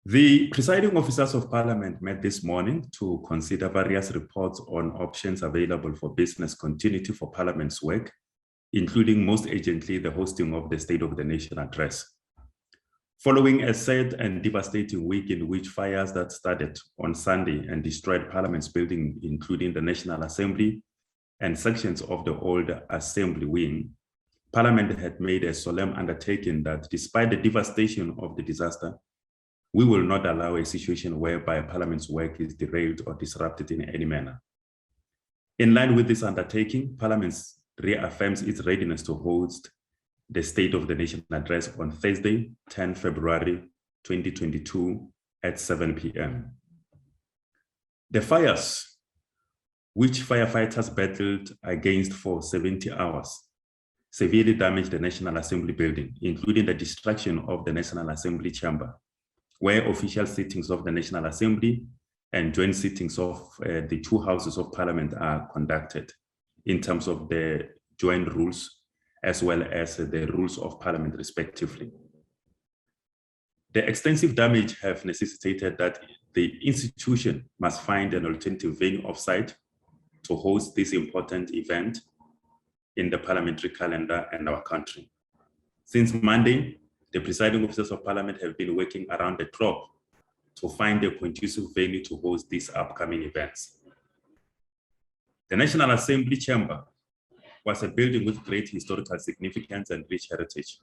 The presiding officers of Parliament met this morning to consider various reports on options available for business continuity for Parliament's work, including most urgently the hosting of the State of the Nation address. Following a sad and devastating week in which fires that started on Sunday and destroyed Parliament's building, including the National Assembly and sections of the old Assembly wing, Parliament had made a solemn undertaking that despite the devastation of the disaster, we will not allow a situation whereby Parliament's work is derailed or disrupted in any manner. In line with this undertaking, Parliament reaffirms its readiness to host the State of the Nation address on Thursday, 10 February 2022 at 7 p.m. The fires, which firefighters battled against for 70 hours, severely damaged the National Assembly building, including the destruction of the National Assembly chamber, where official sittings of the National Assembly and joint sittings of the two houses of Parliament are conducted in terms of the joint rules as well as the rules of Parliament respectively. The extensive damage have necessitated that the institution must find an alternative venue of site to host this important event in the parliamentary calendar and our country. Since Monday, the presiding officers of Parliament have been working around the clock to find a conducive venue to host these upcoming events. The National Assembly Chamber was a building with great historical significance and rich heritage,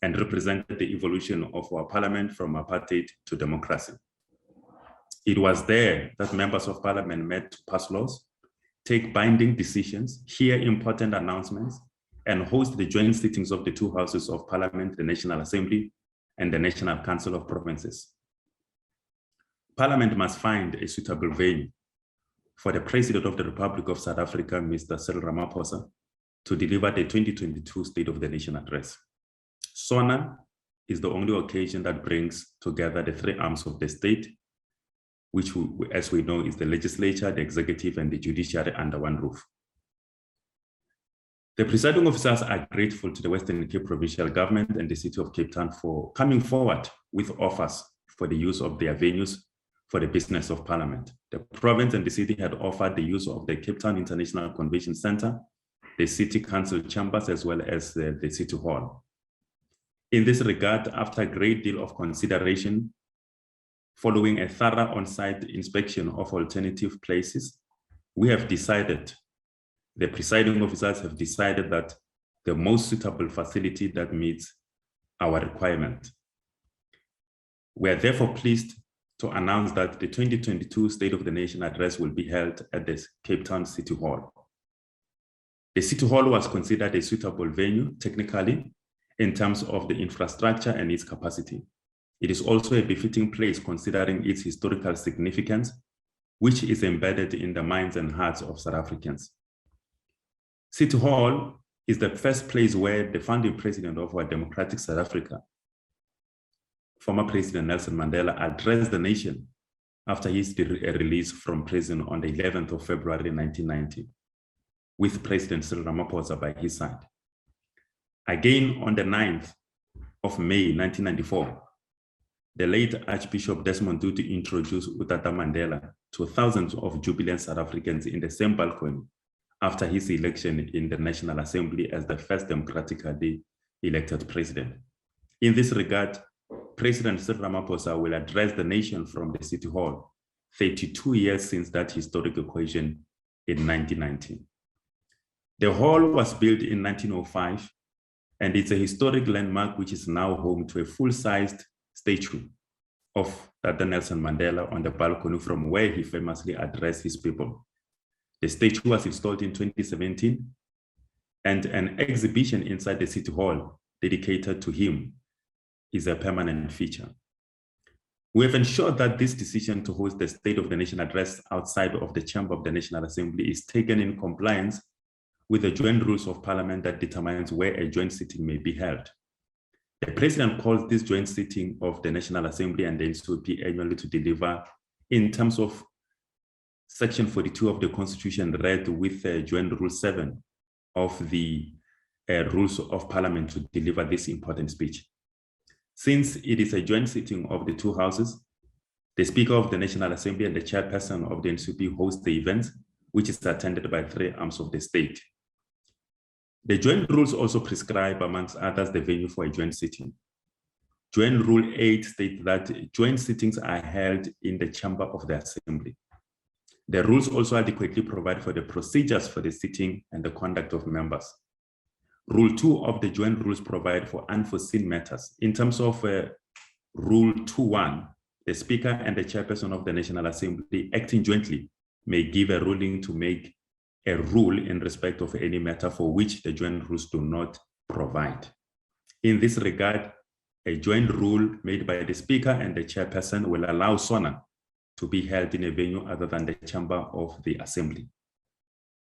and represented the evolution of our Parliament from apartheid to democracy. It was there that members of Parliament met to pass laws, take binding decisions, hear important announcements, and host the joint sittings of the two houses of Parliament, the National Assembly, and the National Council of Provinces. Parliament must find a suitable venue for the President of the Republic of South Africa, Mr. Cyril Ramaphosa, to deliver the 2022 State of the Nation address. SONA is the only occasion that brings together the three arms of the state, which, as we know, is the legislature, the executive, and the judiciary under one roof. The presiding officers are grateful to the Western Cape Provincial Government and the City of Cape Town for coming forward with offers for the use of their venues for the business of Parliament. The province and the city had offered the use of the Cape Town International Convention Centre, the City Council chambers, as well as the City Hall. In this regard, after a great deal of consideration, following a thorough on-site inspection of alternative places, we have decided, the presiding officers have decided that the most suitable facility that meets our requirement. We are therefore pleased to announce that the 2022 State of the Nation address will be held at the Cape Town City Hall. The City Hall was considered a suitable venue technically in terms of the infrastructure and its capacity. It is also a befitting place considering its historical significance, which is embedded in the minds and hearts of South Africans. City Hall is the first place where the founding president of our democratic South Africa, former President Nelson Mandela, addressed the nation after his release from prison on the 11th of February 1990, with President Cyril Ramaphosa by his side. Again, on the 9th of May 1994, the late Archbishop Desmond Tutu introduced Utata Mandela to thousands of jubilant South Africans in the same balcony after his election in the National Assembly as the first democratically elected president. In this regard, President Cyril Ramaphosa will address the nation from the City Hall, 32 years since that historic occasion in 1919. The hall was built in 1905, and it's a historic landmark which is now home to a full-sized statue of Tata Nelson Mandela on the balcony from where he famously addressed his people. The statue was installed in 2017, and an exhibition inside the City Hall dedicated to him is a permanent feature. We have ensured that this decision to host the State of the Nation address outside of the Chamber of the National Assembly is taken in compliance with the joint rules of Parliament that determines where a joint sitting may be held. The President calls this joint sitting of the National Assembly and the NCOP annually to deliver in terms of Section 42 of the Constitution read with Joint Rule 7 of the Rules of Parliament to deliver this important speech. Since it is a joint sitting of the two houses, the Speaker of the National Assembly and the chairperson of the NCP host the event, which is attended by 3 arms of the state. The joint rules also prescribe, amongst others, the venue for a joint sitting. Joint Rule 8 states that joint sittings are held in the chamber of the assembly. The rules also adequately provide for the procedures for the sitting and the conduct of members. Rule 2 of the joint rules provide for unforeseen matters. In terms of Rule 2.1, the Speaker and the chairperson of the National Assembly acting jointly may give a ruling to make a rule in respect of any matter for which the joint rules do not provide. In this regard, a joint rule made by the Speaker and the chairperson will allow SONA to be held in a venue other than the chamber of the assembly.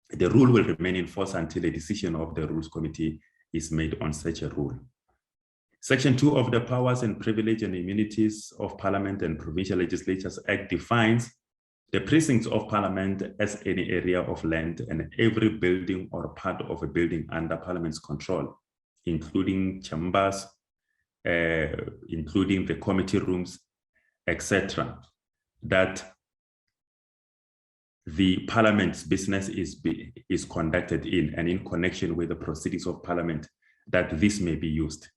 The rule will remain in force until a decision of the Rules Committee is made on such a rule. Section 2 of the Powers and Privileges and Immunities of Parliament and Provincial Legislatures Act defines the precincts of Parliament as any area of land and every building or part of a building under Parliament's control, including chambers, including the committee rooms, etc., that the Parliament's business is conducted in, and in connection with the proceedings of Parliament, that this may be used.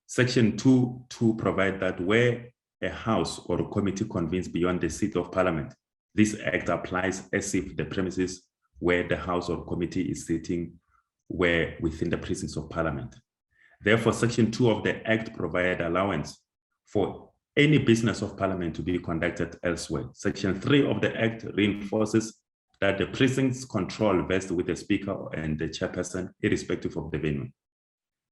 Section 2.2 provides that where a house or a committee convenes beyond the seat of Parliament, this act applies as if the premises where the house or committee is sitting were within the precincts of Parliament. Therefore, Section 2 of the Act provides allowance for any business of Parliament to be conducted elsewhere. Section 3 of the Act reinforces that the precincts control vests with the Speaker and the chairperson, irrespective of the venue.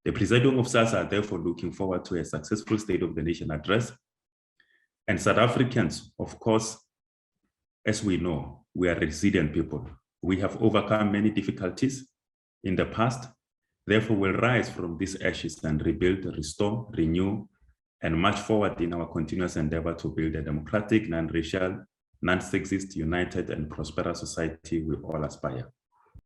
The presiding officers are therefore looking forward to a successful State of the Nation address. And South Africans, of course, as we know, we are resilient people. We have overcome many difficulties in the past. Therefore, we'll rise from these ashes and rebuild, restore, renew, and march forward in our continuous endeavor to build a democratic, non-racial, non-sexist, united, and prosperous society we all aspire.